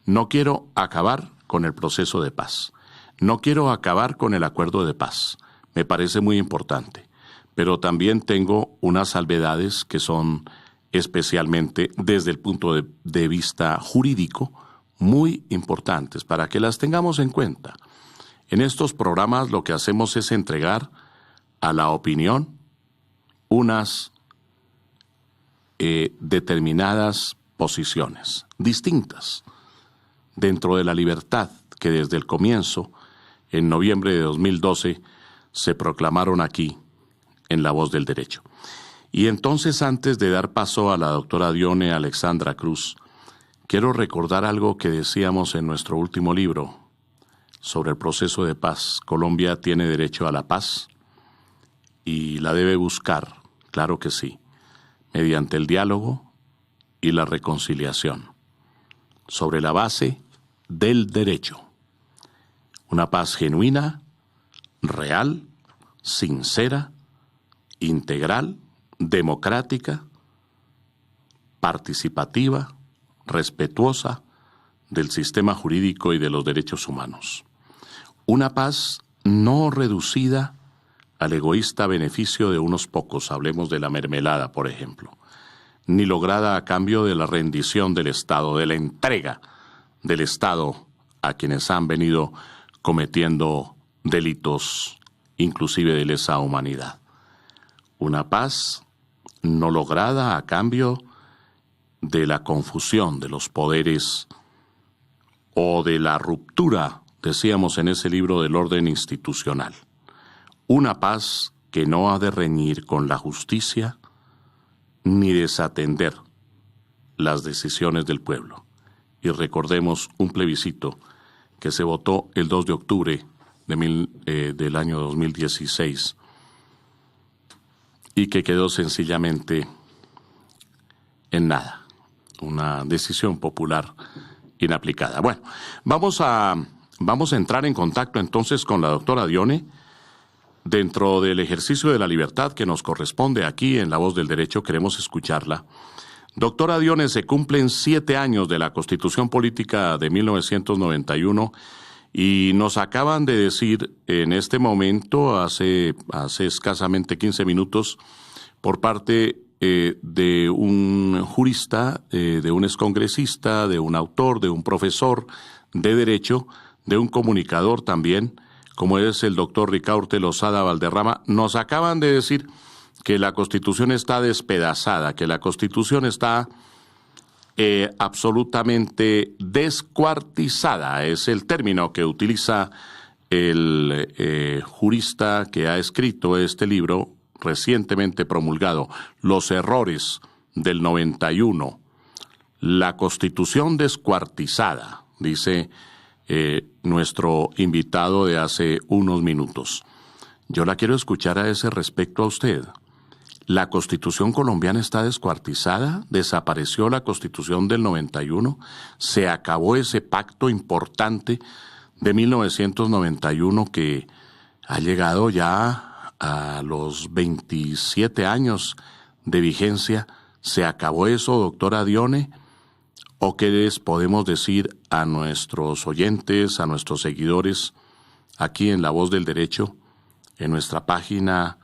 No quiero acabar con el proceso de paz. No quiero acabar con el acuerdo de paz. Me parece muy importante. Pero también tengo unas salvedades que son especialmente desde el punto de vista jurídico muy importantes para que las tengamos en cuenta. En estos programas lo que hacemos es entregar a la opinión unas determinadas posiciones distintas dentro de la libertad que desde el comienzo, en noviembre de 2012, se proclamaron aquí en La Voz del Derecho. Y entonces, antes de dar paso a la doctora Dione Alexandra Cruz, quiero recordar algo que decíamos en nuestro último libro sobre el proceso de paz. Colombia tiene derecho a la paz y la debe buscar, claro que sí, mediante el diálogo y la reconciliación, sobre la base del derecho. Una paz genuina, real, sincera, integral, democrática, participativa, respetuosa del sistema jurídico y de los derechos humanos. Una paz no reducida al egoísta beneficio de unos pocos, hablemos de la mermelada, por ejemplo, ni lograda a cambio de la rendición del Estado, de la entrega del Estado a quienes han venido cometiendo delitos, inclusive de lesa humanidad. Una paz no lograda a cambio de la confusión de los poderes o de la ruptura, decíamos en ese libro, del orden institucional. Una paz que no ha de reñir con la justicia ni desatender las decisiones del pueblo. Y recordemos un plebiscito que se votó el 2 de octubre del año 2016 y que quedó sencillamente en nada, una decisión popular inaplicada. Bueno, vamos a entrar en contacto entonces con la doctora Dione. Dentro del ejercicio de la libertad que nos corresponde aquí en La Voz del Derecho, queremos escucharla. Doctora Dione, se cumplen 7 años de la Constitución Política de 1991 y nos acaban de decir en este momento, hace escasamente 15 minutos, por parte de un jurista, de un excongresista, de un autor, de un profesor de Derecho, de un comunicador también, como es el doctor Ricaurte Lozada Valderrama, nos acaban de decir que la Constitución está despedazada, que la Constitución está absolutamente descuartizada, es el término que utiliza el jurista que ha escrito este libro recientemente promulgado, Los errores del 91, la Constitución descuartizada, dice nuestro invitado de hace unos minutos. Yo la quiero escuchar a ese respecto a usted. ¿La Constitución colombiana está descuartizada? ¿Desapareció la Constitución del 91? ¿Se acabó ese pacto importante de 1991 que ha llegado ya a los 27 años de vigencia? ¿Se acabó eso, doctora Dione? ¿O qué les podemos decir a nuestros oyentes, a nuestros seguidores, aquí en La Voz del Derecho, en nuestra página,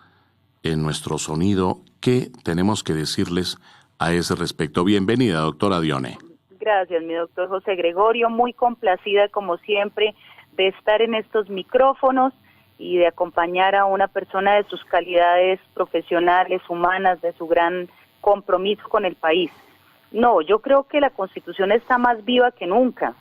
en nuestro sonido? ¿Qué tenemos que decirles a ese respecto? Bienvenida, doctora Dione. Gracias, mi doctor José Gregorio. Muy complacida, como siempre, de estar en estos micrófonos y de acompañar a una persona de sus calidades profesionales, humanas, de su gran compromiso con el país. No, yo creo que la Constitución está más viva que nunca.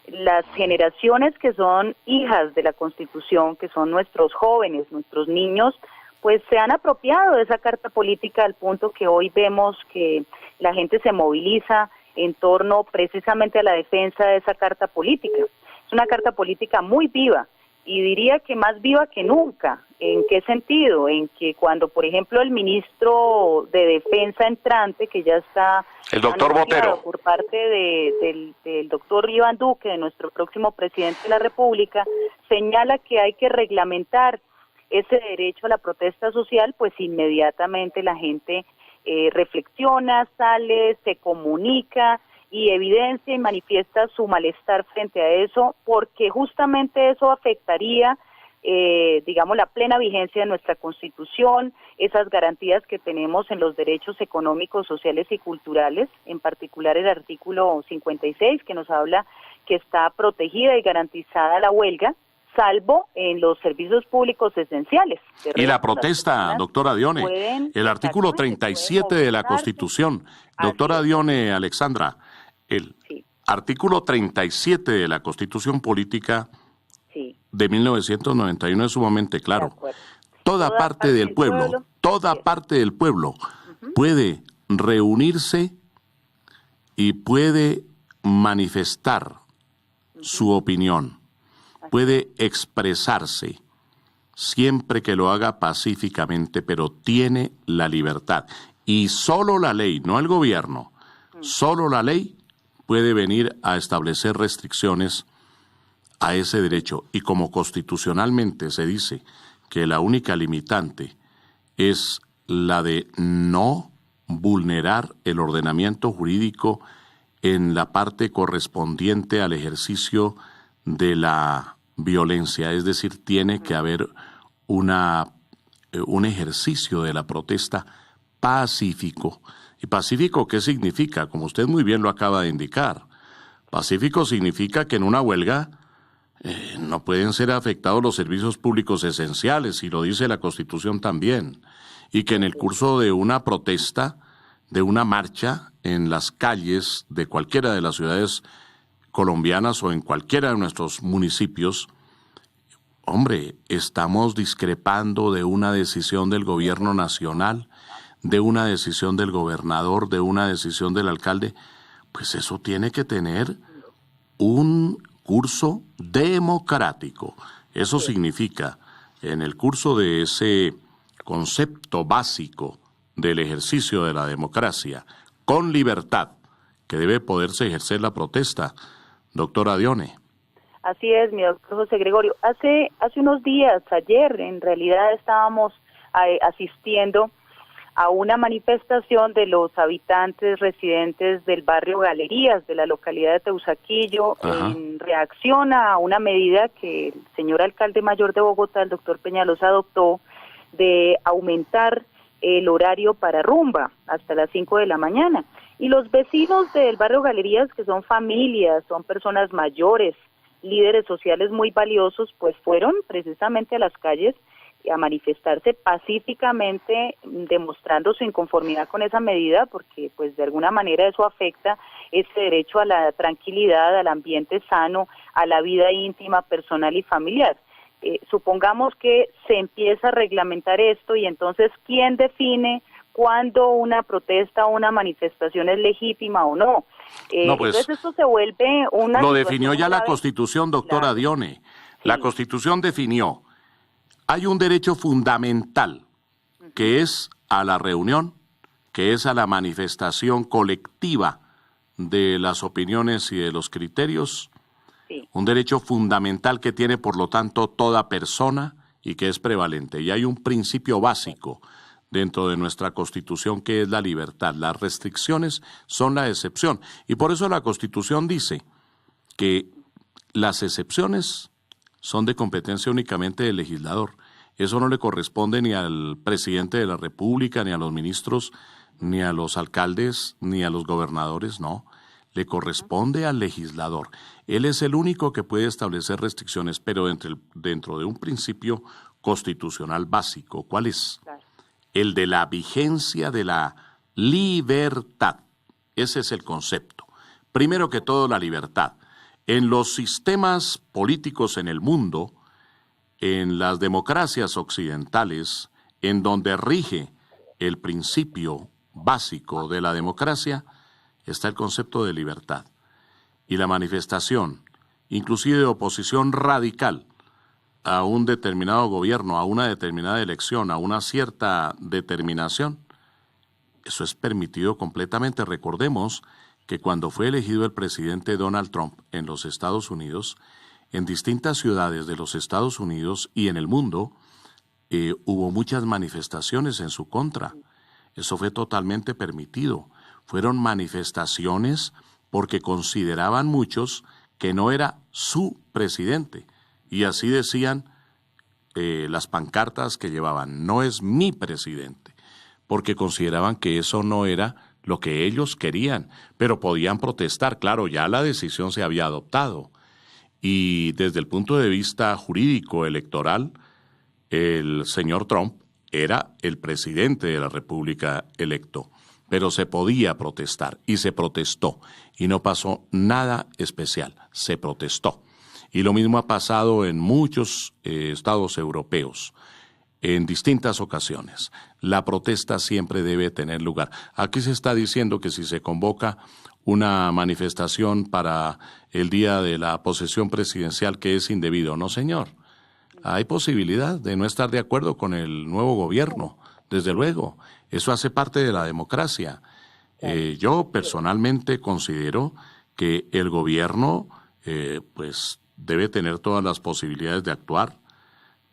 Las generaciones que son hijas de la Constitución, que son nuestros jóvenes, nuestros niños, pues se han apropiado de esa carta política al punto que hoy vemos que la gente se moviliza en torno precisamente a la defensa de esa carta política. Es una carta política muy viva y diría que más viva que nunca. ¿En qué sentido? En que cuando, por ejemplo, el ministro de Defensa entrante, que ya está el doctor Botero, por parte del doctor Iván Duque, de nuestro próximo presidente de la República, señala que hay que reglamentar ese derecho a la protesta social, pues inmediatamente la gente reflexiona, sale, se comunica y evidencia y manifiesta su malestar frente a eso, porque justamente eso afectaría, digamos, la plena vigencia de nuestra Constitución, esas garantías que tenemos en los derechos económicos, sociales y culturales, en particular el artículo 56, que nos habla que está protegida y garantizada la huelga, salvo en los servicios públicos esenciales. Y la protesta, doctora Dione, el artículo 37 de la Constitución, doctora Dione Alexandra, el artículo 37 de la Constitución Política de 1991 es sumamente claro. Toda parte del pueblo, parte del pueblo puede reunirse y puede manifestar su opinión, puede expresarse, siempre que lo haga pacíficamente, pero tiene la libertad. Y solo la ley, no el gobierno, solo la ley puede venir a establecer restricciones a ese derecho. Y como constitucionalmente se dice que la única limitante es la de no vulnerar el ordenamiento jurídico en la parte correspondiente al ejercicio de la violencia, es decir, tiene que haber un ejercicio de la protesta pacífico. ¿Y pacífico qué significa? Como usted muy bien lo acaba de indicar, pacífico significa que en una huelga no pueden ser afectados los servicios públicos esenciales, y lo dice la Constitución también, y que en el curso de una protesta, de una marcha en las calles de cualquiera de las ciudades colombianas o en cualquiera de nuestros municipios, hombre, estamos discrepando de una decisión del gobierno nacional, de una decisión del gobernador, de una decisión del alcalde, pues eso tiene que tener un curso democrático. Eso significa, en el curso de ese concepto básico del ejercicio de la democracia, con libertad, que debe poderse ejercer la protesta. Doctora Dione. Así es, mi doctor José Gregorio. Hace unos días, ayer, en realidad estábamos asistiendo a una manifestación de los habitantes residentes del barrio Galerías, de la localidad de Teusaquillo, en reacción a una medida que el señor alcalde mayor de Bogotá, el doctor Peñalosa, adoptó de aumentar el horario para rumba hasta las 5 de la mañana. Y los vecinos del barrio Galerías, que son familias, son personas mayores, líderes sociales muy valiosos, pues fueron precisamente a las calles a manifestarse pacíficamente, demostrando su inconformidad con esa medida, porque pues de alguna manera eso afecta ese derecho a la tranquilidad, al ambiente sano, a la vida íntima, personal y familiar. Supongamos que se empieza a reglamentar esto y entonces ¿quién define cuándo una protesta o una manifestación es legítima o no? No, pues, entonces esto se vuelve una... Lo definió ya la grave. Constitución, doctora Claro. Dione. Sí. La Constitución definió, hay un derecho fundamental que es a la reunión, que es a la manifestación colectiva de las opiniones y de los criterios, Sí. un derecho fundamental que tiene por lo tanto toda persona y que es prevalente. Y hay un principio básico dentro de nuestra Constitución que es la libertad. Las restricciones son la excepción y por eso la Constitución dice que las excepciones son de competencia únicamente del legislador. Eso no le corresponde ni al presidente de la República, ni a los ministros, ni a los alcaldes, ni a los gobernadores, no. Le corresponde al legislador. Él es el único que puede establecer restricciones, pero dentro de un principio constitucional básico. ¿Cuál es? Claro. El de la vigencia de la libertad. Ese es el concepto. Primero que todo, la libertad. En los sistemas políticos en el mundo, en las democracias occidentales, en donde rige el principio básico de la democracia, está el concepto de libertad. Y la manifestación, inclusive de oposición radical a un determinado gobierno, a una determinada elección, a una cierta determinación, eso es permitido completamente. Recordemos que cuando fue elegido el presidente Donald Trump en los Estados Unidos, en distintas ciudades de los Estados Unidos y en el mundo, hubo muchas manifestaciones en su contra. Eso fue totalmente permitido. Fueron manifestaciones porque consideraban muchos que no era su presidente. Y así decían las pancartas que llevaban, no es mi presidente, porque consideraban que eso no era lo que ellos querían, pero podían protestar. Claro, ya la decisión se había adoptado. Y desde el punto de vista jurídico electoral, el señor Trump era el presidente de la República electo, pero se podía protestar y se protestó y no pasó nada especial, se protestó. Y lo mismo ha pasado en muchos estados europeos en distintas ocasiones. La protesta siempre debe tener lugar. Aquí se está diciendo que si se convoca una manifestación para el día de la posesión presidencial que es indebido. No, señor. Hay posibilidad de no estar de acuerdo con el nuevo gobierno, desde luego. Eso hace parte de la democracia. Yo personalmente considero que el gobierno pues debe tener todas las posibilidades de actuar,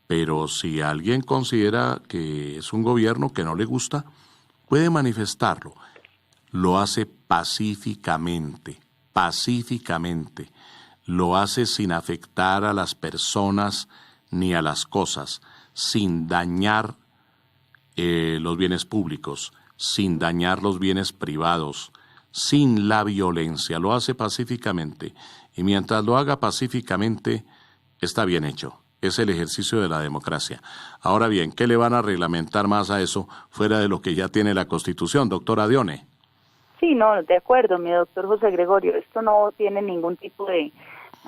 pero si alguien considera que es un gobierno que no le gusta, puede manifestarlo. Lo hace pacíficamente, lo hace sin afectar a las personas ni a las cosas, sin dañar los bienes públicos, sin dañar los bienes privados, sin la violencia. Lo hace pacíficamente y mientras lo haga pacíficamente está bien hecho. Es el ejercicio de la democracia. Ahora bien, ¿qué le van a reglamentar más a eso fuera de lo que ya tiene la Constitución, doctora Dione? Sí, no, de acuerdo, mi doctor José Gregorio. Esto no tiene ningún tipo de,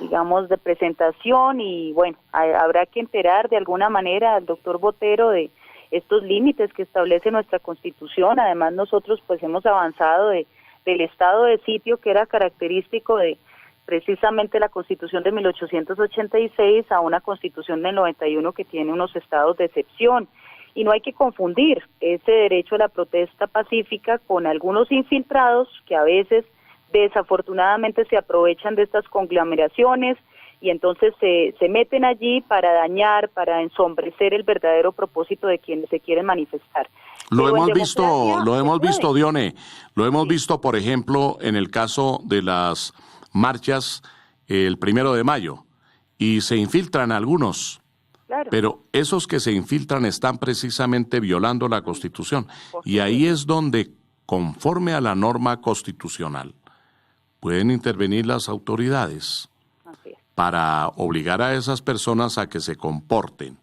digamos, de presentación y bueno, habrá que enterar de alguna manera al doctor Botero de estos límites que establece nuestra Constitución. Además, nosotros pues hemos avanzado del estado de sitio que era característico de precisamente la Constitución de 1886 a una Constitución del 91 que tiene unos estados de excepción. Y no hay que confundir ese derecho a la protesta pacífica con algunos infiltrados que a veces desafortunadamente se aprovechan de estas conglomeraciones y entonces se meten allí para dañar, para ensombrecer el verdadero propósito de quienes se quieren manifestar. Lo hemos visto, Dione, lo hemos visto, por ejemplo, en el caso de las marchas el 1 de mayo, y se infiltran algunos, claro. Pero esos que se infiltran están precisamente violando la Constitución, y ahí es donde, conforme a la norma constitucional, pueden intervenir las autoridades. para obligar a esas personas a que se comporten.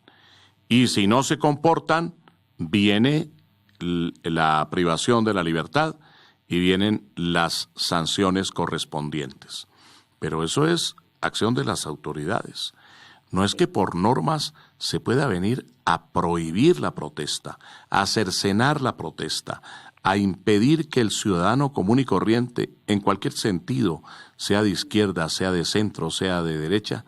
Y si no se comportan, viene la privación de la libertad y vienen las sanciones correspondientes. Pero eso es acción de las autoridades. No es que por normas se pueda venir a prohibir la protesta, a cercenar la protesta, a impedir que el ciudadano común y corriente, en cualquier sentido, sea de izquierda, sea de centro, sea de derecha,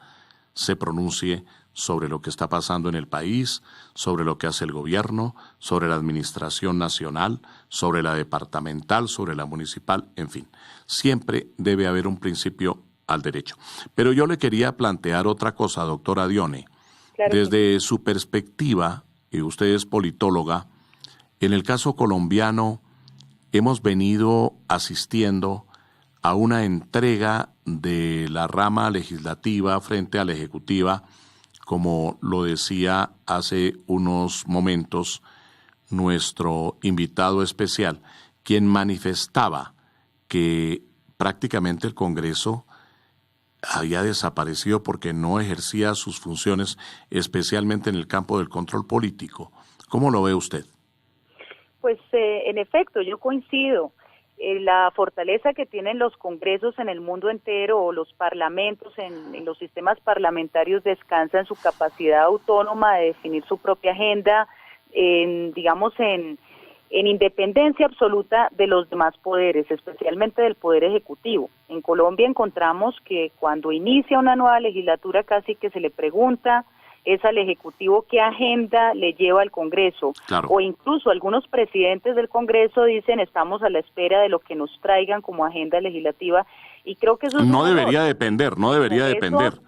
se pronuncie sobre lo que está pasando en el país, sobre lo que hace el gobierno, sobre la administración nacional, sobre la departamental, sobre la municipal, en fin. Siempre debe haber un principio al derecho. Pero yo le quería plantear otra cosa, doctora Dione. Claro. Desde su perspectiva, y usted es politóloga, en el caso colombiano hemos venido asistiendo a una entrega de la rama legislativa frente a la ejecutiva, como lo decía hace unos momentos nuestro invitado especial, quien manifestaba que prácticamente el Congreso había desaparecido porque no ejercía sus funciones, especialmente en el campo del control político. ¿Cómo lo ve usted? Pues en efecto, yo coincido. La fortaleza que tienen los congresos en el mundo entero o los parlamentos en los sistemas parlamentarios descansa en su capacidad autónoma de definir su propia agenda, en independencia absoluta de los demás poderes, especialmente del Poder Ejecutivo. En Colombia encontramos que cuando inicia una nueva legislatura casi que se le pregunta es al Ejecutivo qué agenda le lleva al Congreso. Claro. O incluso algunos presidentes del Congreso dicen estamos a la espera de lo que nos traigan como agenda legislativa, y creo que eso no debería depender.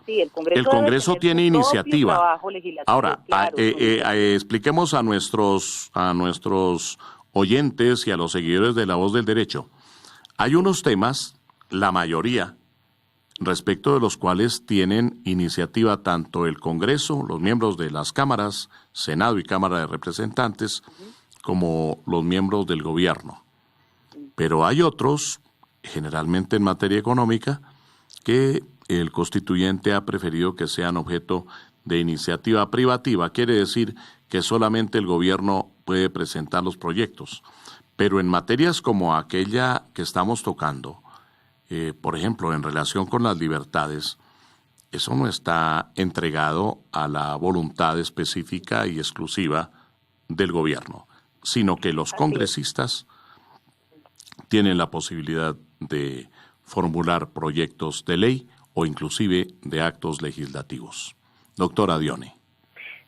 Sí, el Congreso tiene iniciativa. Ahora, claro, expliquemos a nuestros oyentes y a los seguidores de La Voz del Derecho. Hay unos temas, la mayoría, respecto de los cuales tienen iniciativa tanto el Congreso, los miembros de las cámaras, Senado y Cámara de Representantes, como los miembros del gobierno. Pero hay otros, generalmente en materia económica, que el constituyente ha preferido que sean objeto de iniciativa privativa. Quiere decir que solamente el gobierno puede presentar los proyectos. Pero en materias como aquella que estamos tocando, por ejemplo, en relación con las libertades, eso no está entregado a la voluntad específica y exclusiva del gobierno, sino que los congresistas tienen la posibilidad de formular proyectos de ley o inclusive de actos legislativos. Doctora Dione.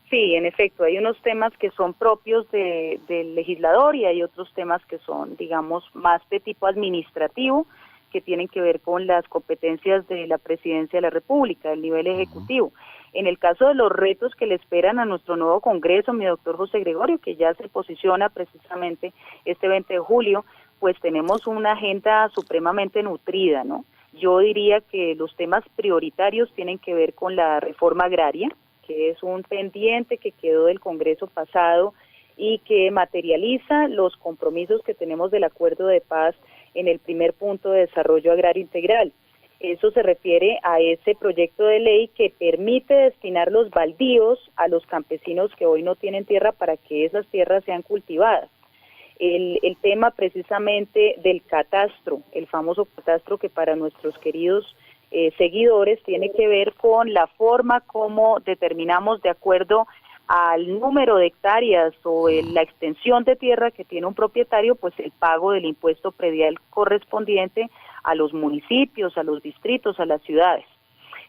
Sí, en efecto, hay unos temas que son propios del legislador y hay otros temas que son, digamos, más de tipo administrativo, que tienen que ver con las competencias de la Presidencia de la República, del nivel ejecutivo. En el caso de los retos que le esperan a nuestro nuevo Congreso, mi doctor José Gregorio, que ya se posiciona precisamente este 20 de julio, pues tenemos una agenda supremamente nutrida, ¿no? Yo diría que los temas prioritarios tienen que ver con la reforma agraria, que es un pendiente que quedó del Congreso pasado y que materializa los compromisos que tenemos del Acuerdo de Paz en el primer punto de desarrollo agrario integral. Eso se refiere a ese proyecto de ley que permite destinar los baldíos a los campesinos que hoy no tienen tierra para que esas tierras sean cultivadas. El tema precisamente del catastro, el famoso catastro que para nuestros queridos seguidores tiene que ver con la forma como determinamos de acuerdo al número de hectáreas o la extensión de tierra que tiene un propietario, pues el pago del impuesto predial correspondiente a los municipios, a los distritos, a las ciudades.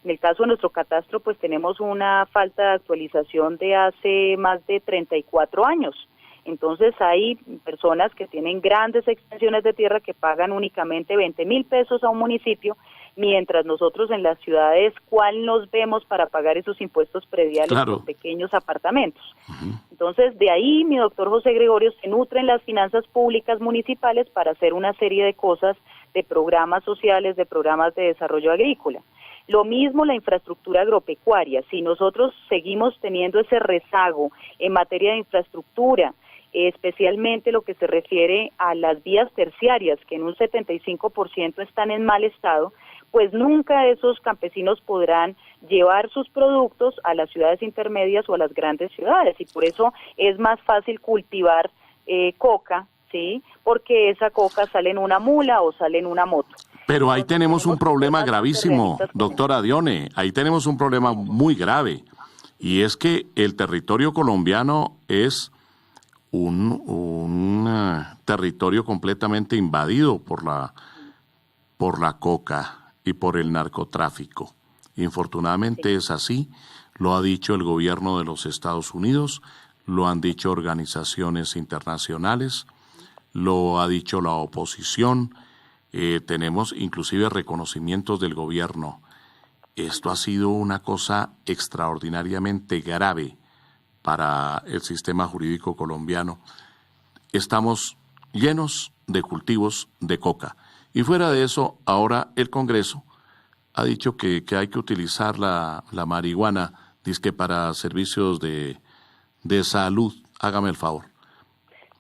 En el caso de nuestro catastro, pues tenemos una falta de actualización de hace más de 34 años. Entonces hay personas que tienen grandes extensiones de tierra que pagan únicamente 20,000 pesos a un municipio, mientras nosotros en las ciudades, ¿cuál nos vemos para pagar esos impuestos prediales en los pequeños apartamentos? Entonces, de ahí, mi doctor José Gregorio, se nutren las finanzas públicas municipales para hacer una serie de cosas, de programas sociales, de programas de desarrollo agrícola. Lo mismo la infraestructura agropecuaria. Si nosotros seguimos teniendo ese rezago en materia de infraestructura, especialmente lo que se refiere a las vías terciarias, que en un 75% están en mal estado, pues nunca esos campesinos podrán llevar sus productos a las ciudades intermedias o a las grandes ciudades, y por eso es más fácil cultivar coca, ¿sí? Porque esa coca sale en una mula o sale en una moto. Pero ahí tenemos un problema gravísimo, doctora Dione, ahí tenemos un problema muy grave, y es que el territorio colombiano es un territorio completamente invadido por la coca y por el narcotráfico. Infortunadamente es así, lo ha dicho el gobierno de los Estados Unidos, lo han dicho organizaciones internacionales, lo ha dicho la oposición, tenemos inclusive reconocimientos del gobierno. Esto ha sido una cosa extraordinariamente grave para el sistema jurídico colombiano. Estamos llenos de cultivos de coca. Y fuera de eso, ahora el Congreso ha dicho que hay que utilizar la marihuana, dizque para servicios de salud. Hágame el favor.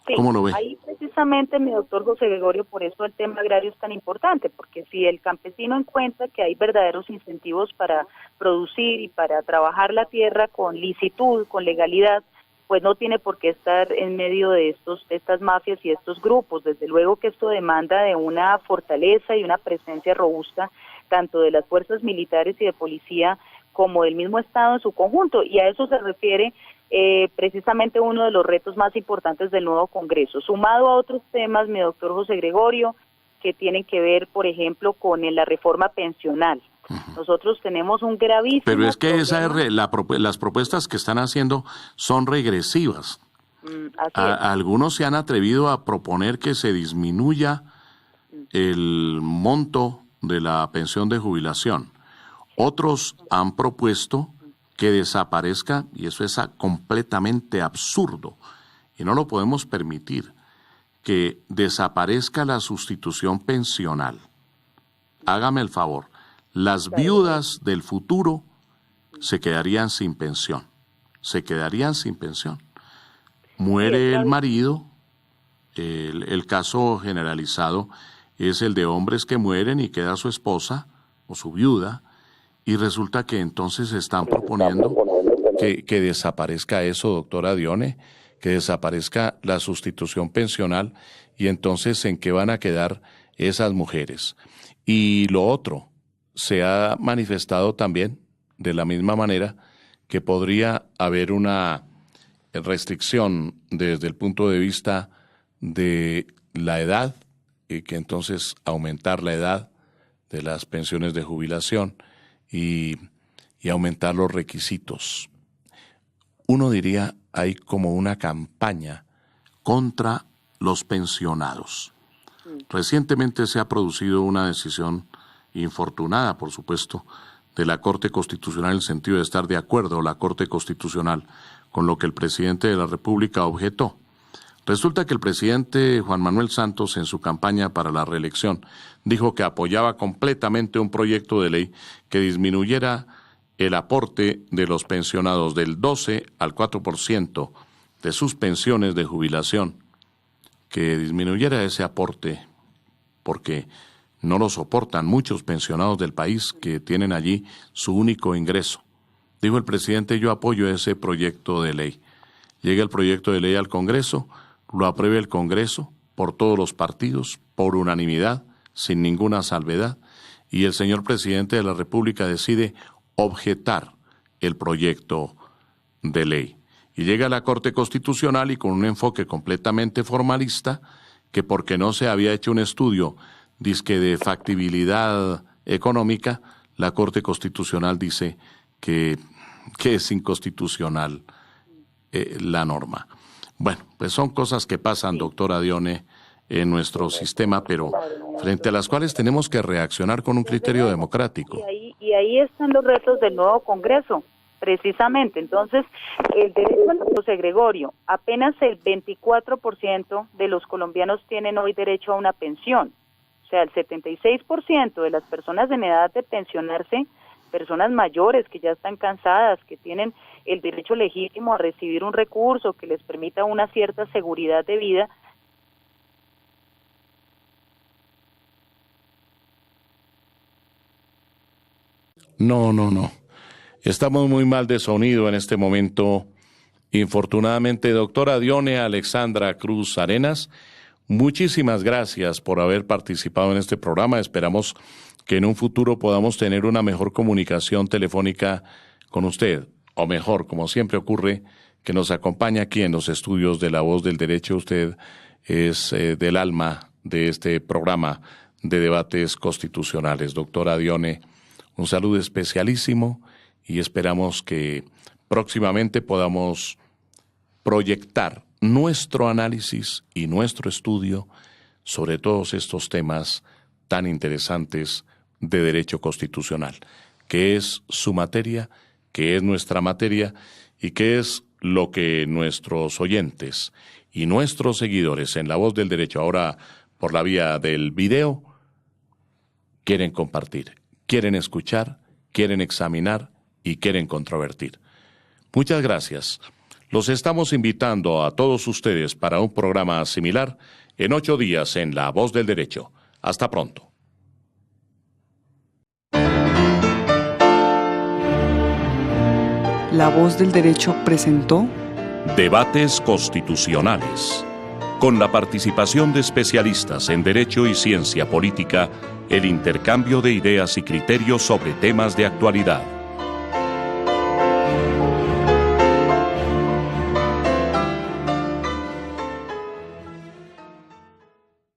Sí, ¿Cómo lo ve? Ahí precisamente, mi doctor José Gregorio, por eso el tema agrario es tan importante, porque si el campesino encuentra que hay verdaderos incentivos para producir y para trabajar la tierra con licitud, con legalidad, pues no tiene por qué estar en medio de estas mafias y estos grupos. Desde luego que esto demanda de una fortaleza y una presencia robusta, tanto de las fuerzas militares y de policía, como del mismo Estado en su conjunto, y a eso se refiere precisamente uno de los retos más importantes del nuevo Congreso, sumado a otros temas, mi doctor José Gregorio, que tienen que ver, por ejemplo, con la reforma pensional. Nosotros tenemos un gravísimo Pero es que problema. las propuestas que están haciendo son regresivas. Algunos se han atrevido a proponer que se disminuya el monto de la pensión de jubilación. Otros han propuesto que desaparezca, y eso es completamente absurdo, y no lo podemos permitir, que desaparezca la sustitución pensional. Hágame el favor, las viudas del futuro se quedarían sin pensión, Muere el marido, el caso generalizado es el de hombres que mueren y queda su esposa o su viuda, y resulta que entonces están proponiendo que desaparezca eso, doctora Dione, que desaparezca la sustitución pensional, y entonces ¿en qué van a quedar esas mujeres? Y lo otro, se ha manifestado también de la misma manera que podría haber una restricción desde el punto de vista de la edad, y que entonces aumentar la edad de las pensiones de jubilación y aumentar los requisitos. Uno diría, hay como una campaña contra los pensionados. Recientemente se ha producido una decisión infortunada, por supuesto, de la Corte Constitucional en el sentido de estar de acuerdo la Corte Constitucional con lo que el presidente de la República objetó. Resulta que el presidente Juan Manuel Santos, en su campaña para la reelección, dijo que apoyaba completamente un proyecto de ley que disminuyera el aporte de los pensionados del 12 al 4% de sus pensiones de jubilación, que disminuyera ese aporte porque no lo soportan muchos pensionados del país que tienen allí su único ingreso. Dijo el presidente, yo apoyo ese proyecto de ley. Llega el proyecto de ley al Congreso, lo aprueba el Congreso por todos los partidos, por unanimidad, sin ninguna salvedad, y el señor presidente de la República decide objetar el proyecto de ley. Y llega a la Corte Constitucional y con un enfoque completamente formalista, que porque no se había hecho un estudio dizque de factibilidad económica, la Corte Constitucional dice que es inconstitucional la norma. Bueno, pues son cosas que pasan, doctora Dione, en nuestro sistema, pero frente a las cuales tenemos que reaccionar con un criterio democrático. Y ahí están los retos del nuevo Congreso, precisamente. Entonces, el derecho a José Gregorio, apenas el 24% de los colombianos tienen hoy derecho a una pensión. O sea, el 76% de las personas en edad de pensionarse, personas mayores que ya están cansadas, que tienen el derecho legítimo a recibir un recurso que les permita una cierta seguridad de vida, No. Estamos muy mal de sonido en este momento. Infortunadamente, doctora Dione Alexandra Cruz Arenas, muchísimas gracias por haber participado en este programa. Esperamos que en un futuro podamos tener una mejor comunicación telefónica con usted, o mejor, como siempre ocurre, que nos acompaña aquí en los estudios de La Voz del Derecho. Usted es del alma de este programa de debates constitucionales. Doctora Dione, un saludo especialísimo y esperamos que próximamente podamos proyectar nuestro análisis y nuestro estudio sobre todos estos temas tan interesantes de derecho constitucional, que es su materia, que es nuestra materia y que es lo que nuestros oyentes y nuestros seguidores en La Voz del Derecho, ahora por la vía del video, quieren compartir, quieren escuchar, quieren examinar y quieren controvertir. Muchas gracias. Los estamos invitando a todos ustedes para un programa similar en 8 días en La Voz del Derecho. Hasta pronto. La Voz del Derecho presentó Debates Constitucionales. Con la participación de especialistas en Derecho y Ciencia Política, el intercambio de ideas y criterios sobre temas de actualidad.